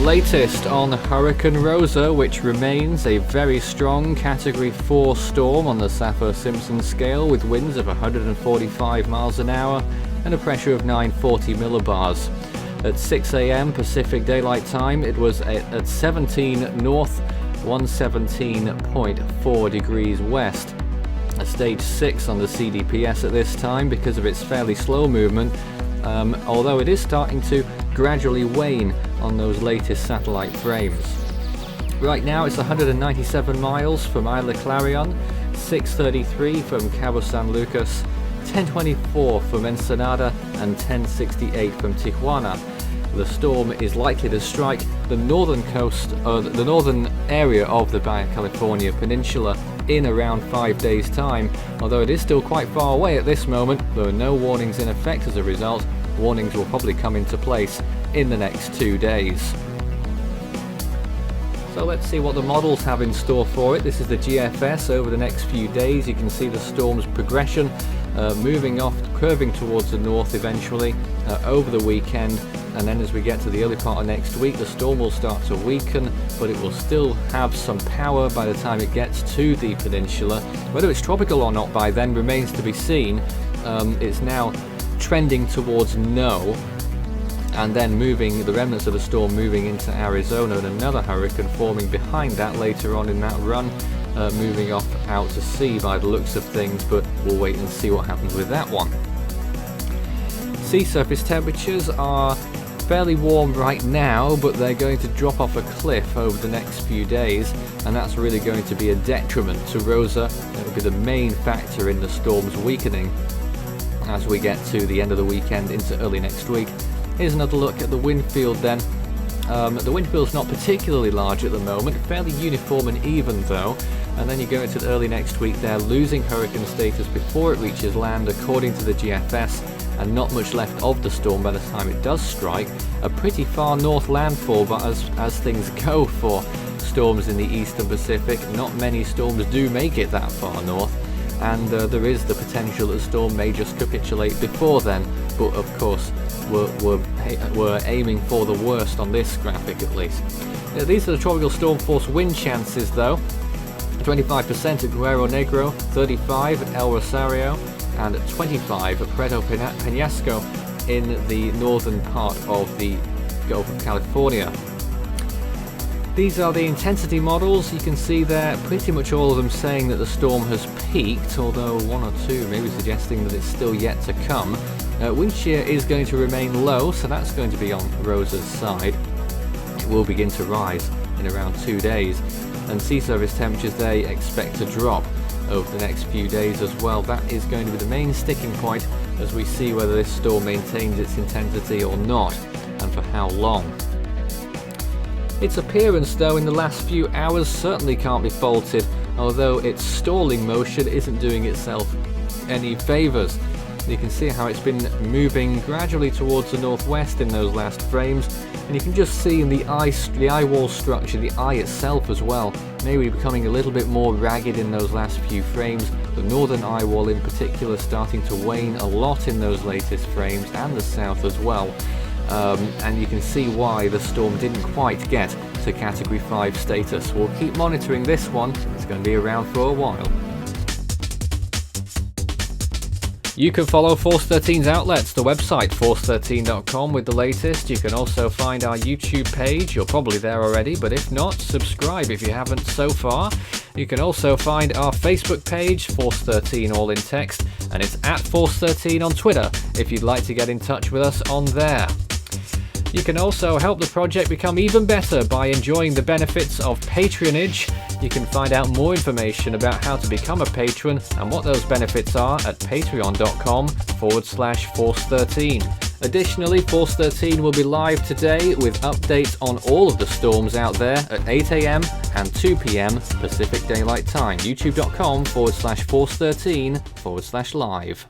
latest on Hurricane Rosa, which remains a very strong Category 4 storm on the Saffir-Simpson scale with winds of 145 miles an hour and a pressure of 940 millibars. At 6 a.m. Pacific Daylight Time, it was at 17 north, 117.4 degrees west. A stage 6 on the CDPS at this time because of its fairly slow movement, although it is starting to gradually wane on those latest satellite frames. Right now it's 197 miles from Isla Clarion, 633 from Cabo San Lucas, 1024 from Ensenada and 1068 from Tijuana. The storm is likely to strike the northern coast, the northern area of the Baja California peninsula in around 5 days' time. Although it is still quite far away at this moment, there are no warnings in effect as a result. Warnings will probably come into place in the next 2 days. So let's see what the models have in store for it. This is the GFS over the next few days. You can see the storm's progression moving off, curving towards the north eventually over the weekend, and then as we get to the early part of next week, the storm will start to weaken, but it will still have some power by the time it gets to the peninsula. Whether it's tropical or not by then remains to be seen. It's now trending towards no, and then moving, the remnants of the storm moving into Arizona, and another hurricane forming behind that later on in that run, moving off out to sea by the looks of things, but we'll wait and see what happens with that one. Sea surface temperatures are fairly warm right now, but they're going to drop off a cliff over the next few days, and that's really going to be a detriment to Rosa. It will be the main factor in the storm's weakening as we get to the end of the weekend into early next week. Here's another look at the wind field then. The wind field's not particularly large at the moment, fairly uniform and even though, and then you go into early next week there, losing hurricane status before it reaches land according to the GFS, and not much left of the storm by the time it does strike. A pretty far north landfall, but as things go for storms in the eastern Pacific, not many storms do make it that far north, and there is the potential that the storm may just capitulate before then, but of course we're aiming for the worst on this graphic at least. These are the tropical storm force wind chances though. 25% at Guerrero Negro, 35 at El Rosario, and 25 at Puerto Penasco in the northern part of the Gulf of California. These are the intensity models. You can see there pretty much all of them saying that the storm has peaked, although one or two maybe suggesting that it's still yet to come. Wind shear is going to remain low, so that's going to be on Rosa's side. It will begin to rise in around 2 days, and sea surface temperatures they expect to drop over the next few days as well. That is going to be the main sticking point as we see whether this storm maintains its intensity or not, and for how long. Its appearance though in the last few hours certainly can't be faulted, although its stalling motion isn't doing itself any favours. You can see how it's been moving gradually towards the northwest in those last frames, and you can just see in the eye wall structure, the eye itself as well, maybe becoming a little bit more ragged in those last few frames. The northern eye wall in particular starting to wane a lot in those latest frames, and the south as well. And you can see why the storm didn't quite get to Category 5 status. We'll keep monitoring this one. It's going to be around for a while. You can follow Force 13's outlets, the website force13.com with the latest. You can also find our YouTube page. You're probably there already, but if not, subscribe if you haven't so far. You can also find our Facebook page, Force 13 all in text, and it's at Force 13 on Twitter if you'd like to get in touch with us on there. You can also help the project become even better by enjoying the benefits of patronage. You can find out more information about how to become a patron and what those benefits are at patreon.com/Force13. Additionally, Force 13 will be live today with updates on all of the storms out there at 8 a.m. and 2 p.m. Pacific Daylight Time. youtube.com/Force13/live.